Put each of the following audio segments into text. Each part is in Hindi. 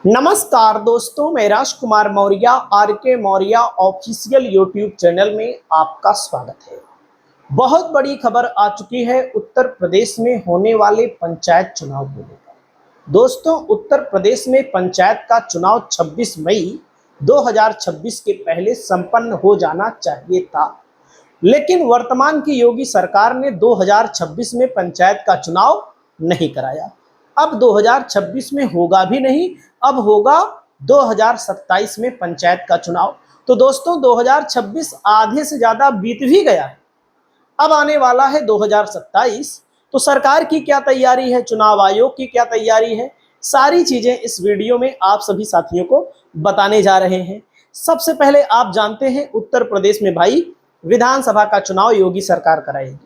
नमस्कार दोस्तों, मैं राजकुमार मौर्य आर के मौर्य ऑफिशियल यूट्यूब चैनल में आपका स्वागत है। बहुत बड़ी खबर आ चुकी है उत्तर प्रदेश में होने वाले पंचायत चुनाव को लेकर। दोस्तों, उत्तर प्रदेश में पंचायत का चुनाव 26 मई 2026 के पहले संपन्न हो जाना चाहिए था, लेकिन वर्तमान की योगी सरकार ने 2026 में पंचायत का चुनाव नहीं कराया। अब 2026 में होगा भी नहीं, अब होगा 2027 में पंचायत का चुनाव। तो दोस्तों, 2026 आधे से ज्यादा बीत भी गया है, अब आने वाला है 2027। तो सरकार की क्या तैयारी है, चुनाव आयोग की क्या तैयारी है, सारी चीजें इस वीडियो में आप सभी साथियों को बताने जा रहे हैं। सबसे पहले आप जानते हैं उत्तर प्रदेश में भाई विधानसभा का चुनाव योगी सरकार कराएगी,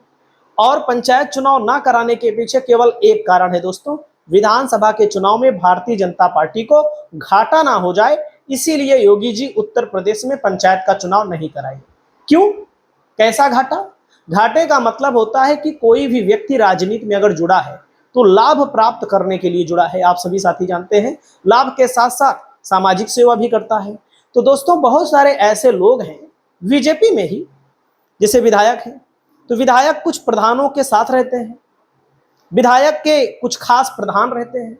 और पंचायत चुनाव ना कराने के पीछे केवल एक कारण है दोस्तों, विधानसभा के चुनाव में भारतीय जनता पार्टी को घाटा ना हो जाए, इसीलिए योगी जी उत्तर प्रदेश में पंचायत का चुनाव नहीं कराएंगे। क्यों, कैसा घाटा? घाटे का मतलब होता है कि कोई भी व्यक्ति राजनीति में अगर जुड़ा है तो लाभ प्राप्त करने के लिए जुड़ा है। आप सभी साथी जानते हैं, लाभ के साथ साथ सामाजिक सेवा भी करता है। तो दोस्तों, बहुत सारे ऐसे लोग हैं बीजेपी में ही, जैसे विधायक हैं, तो विधायक कुछ प्रधानों के साथ रहते हैं, विधायक के कुछ खास प्रधान रहते हैं,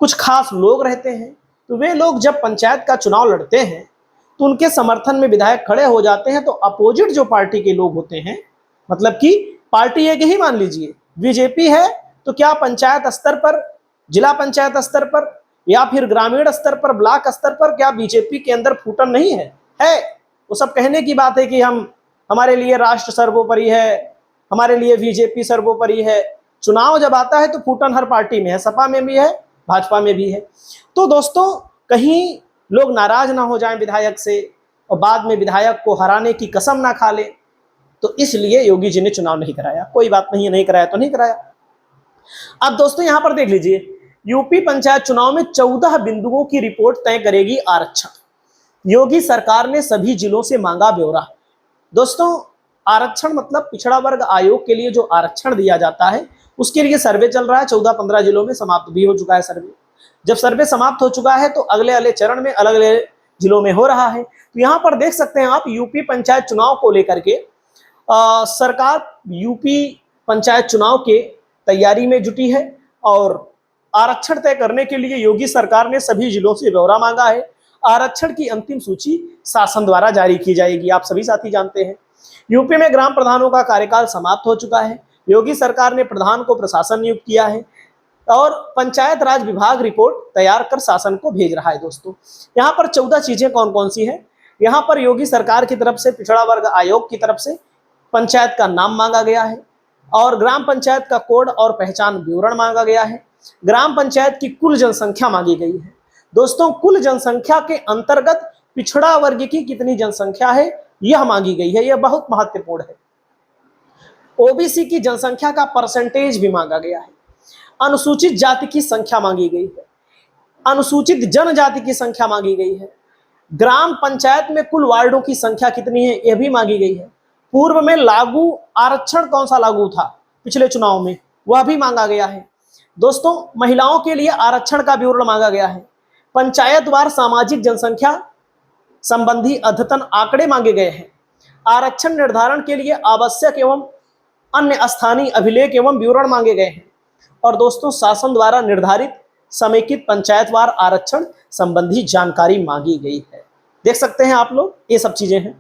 कुछ खास लोग रहते हैं। तो वे लोग जब पंचायत का चुनाव लड़ते हैं तो उनके समर्थन में विधायक खड़े हो जाते हैं। तो अपोजिट जो पार्टी के लोग होते हैं, मतलब कि पार्टी एक ही मान लीजिए बीजेपी है, तो क्या पंचायत स्तर पर, जिला पंचायत स्तर पर या फिर ग्रामीण स्तर पर, ब्लॉक स्तर पर क्या बीजेपी के अंदर फूटन नहीं है? वो सब कहने की बात है कि हमारे लिए राष्ट्र सर्वोपरि है, हमारे लिए बीजेपी सर्वोपरि है। चुनाव जब आता है तो फूटन हर पार्टी में है, सपा में भी है, भाजपा में भी है। तो दोस्तों, कहीं लोग नाराज ना हो जाएं विधायक से और बाद में विधायक को हराने की कसम ना खा ले, तो इसलिए योगी जी ने चुनाव नहीं कराया। कोई बात नहीं है, नहीं कराया तो नहीं कराया। अब दोस्तों, यहां पर देख लीजिए, यूपी पंचायत चुनाव में 14 बिंदुओं की रिपोर्ट तय करेगी आरक्षण। योगी सरकार ने सभी जिलों से मांगा ब्यौरा। दोस्तों, आरक्षण मतलब पिछड़ा वर्ग आयोग के लिए जो आरक्षण दिया जाता है उसके लिए सर्वे चल रहा है। 14-15 जिलों में समाप्त भी हो चुका है सर्वे। जब सर्वे समाप्त हो चुका है तो अगले अगले चरण में अलग अलग जिलों में हो रहा है। तो यहाँ पर देख सकते हैं आप, यूपी पंचायत चुनाव को लेकर के सरकार यूपी पंचायत चुनाव के तैयारी में जुटी है, और आरक्षण तय करने के लिए योगी सरकार ने सभी जिलों से ब्यौरा मांगा है। आरक्षण की अंतिम सूची शासन द्वारा जारी की जाएगी। आप सभी साथी जानते हैं, यूपी में ग्राम प्रधानों का कार्यकाल समाप्त हो चुका है। योगी सरकार ने प्रधान को प्रशासन नियुक्त किया है, और पंचायत राज विभाग रिपोर्ट तैयार कर शासन को भेज रहा है। दोस्तों, यहाँ पर 14 चीजें कौन कौन सी हैं? यहाँ पर योगी सरकार की तरफ से पिछड़ा वर्ग आयोग की तरफ से पंचायत का नाम मांगा गया है, और ग्राम पंचायत का कोड और पहचान विवरण मांगा गया है। ग्राम पंचायत की कुल जनसंख्या मांगी गई है। दोस्तों, कुल जनसंख्या के अंतर्गत पिछड़ा वर्ग की कितनी जनसंख्या है यह मांगी गई है, यह बहुत महत्वपूर्ण है। ओबीसी की जनसंख्या का परसेंटेज भी मांगा गया है। अनुसूचित जाति की संख्या मांगी गई है, अनुसूचित जनजाति की संख्या मांगी गई है। ग्राम पंचायत में कुल वार्डों की संख्या कितनी है यह भी मांगी गई है। पूर्व में लागू आरक्षण कौन सा लागू था पिछले चुनाव में, वह भी मांगा गया है। दोस्तों, महिलाओं के लिए आरक्षण का विवरण मांगा गया है। पंचायतवार सामाजिक जनसंख्या संबंधी अद्यतन आंकड़े मांगे गए हैं। आरक्षण निर्धारण के लिए आवश्यक एवं अन्य स्थानीय अभिलेख एवं विवरण मांगे गए हैं। और दोस्तों, शासन द्वारा निर्धारित समेकित पंचायतवार आरक्षण संबंधी जानकारी मांगी गई है। देख सकते हैं आप लोग, ये सब चीजें हैं।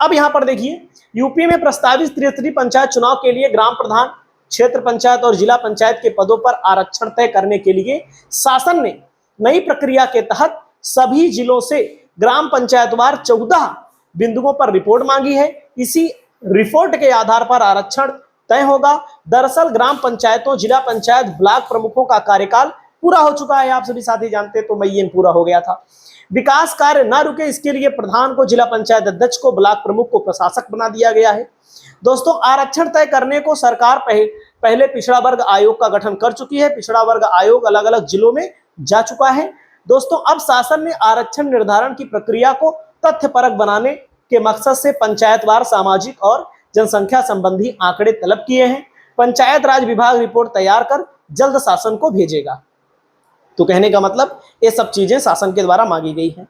अब यहाँ पर देखिए, यूपी में प्रस्तावित त्रिस्तरीय पंचायत चुनाव के लिए ग्राम प्रधान, क्षेत्र पंचायत और जिला पंचायत के पदों पर आरक्षण तय करने के लिए शासन ने नई प्रक्रिया के तहत सभी जिलों से ग्राम पंचायतवार 14 बिंदुओं पर रिपोर्ट मांगी है। इसी रिपोर्ट के आधार पर आरक्षण तय होगा। दरअसल ग्राम पंचायतों, जिला पंचायत, ब्लॉक प्रमुखों का कार्यकाल पूरा हो चुका है। आप सभी साथी जानते हैं, तो मई में पूरा हो गया था। विकास कार्य न रुके, इसके लिए प्रधान को, जिला पंचायत अध्यक्ष को, ब्लॉक प्रमुख को प्रशासक बना दिया गया है। दोस्तों, आरक्षण तय करने को सरकार पहले पिछड़ा वर्ग आयोग का गठन कर चुकी है। पिछड़ा वर्ग आयोग अलग अलग जिलों में जा चुका है। दोस्तों, अब शासन ने आरक्षण निर्धारण की प्रक्रिया को तथ्यपरक बनाने के मकसद से पंचायतवार सामाजिक और जनसंख्या संबंधी आंकड़े तलब किए हैं। पंचायत राज विभाग रिपोर्ट तैयार कर जल्द शासन को भेजेगा। तो कहने का मतलब ये सब चीजें शासन के द्वारा मांगी गई हैं।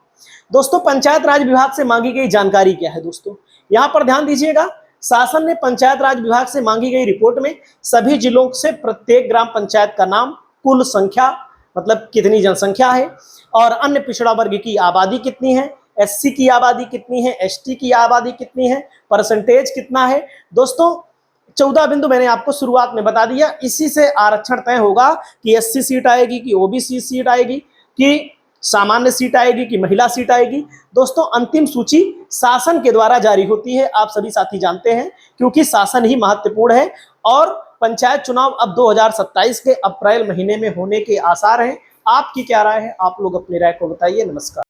दोस्तों, पंचायत राज विभाग से मांगी गई जानकारी क्या है दोस्तों, यहाँ पर ध्यान दीजिएगा। शासन ने पंचायत राज विभाग से मांगी गई रिपोर्ट में सभी जिलों से प्रत्येक ग्राम पंचायत का नाम, कुल संख्या मतलब कितनी जनसंख्या है, और अन्य पिछड़ा वर्ग की आबादी कितनी है, एससी की आबादी कितनी है, एसटी की आबादी कितनी है, परसेंटेज कितना है। दोस्तों 14 बिंदु मैंने आपको शुरुआत में बता दिया। इसी से आरक्षण तय होगा कि एससी सीट आएगी, कि ओबीसी सीट आएगी, कि सामान्य सीट आएगी, कि महिला सीट आएगी। दोस्तों अंतिम सूची शासन के द्वारा जारी होती है, आप सभी साथी जानते हैं, क्योंकि शासन ही महत्वपूर्ण है। और पंचायत चुनाव अब 2027 के अप्रैल महीने में होने के आसार हैं। आपकी क्या राय है, आप लोग अपनी राय को बताइए। नमस्कार।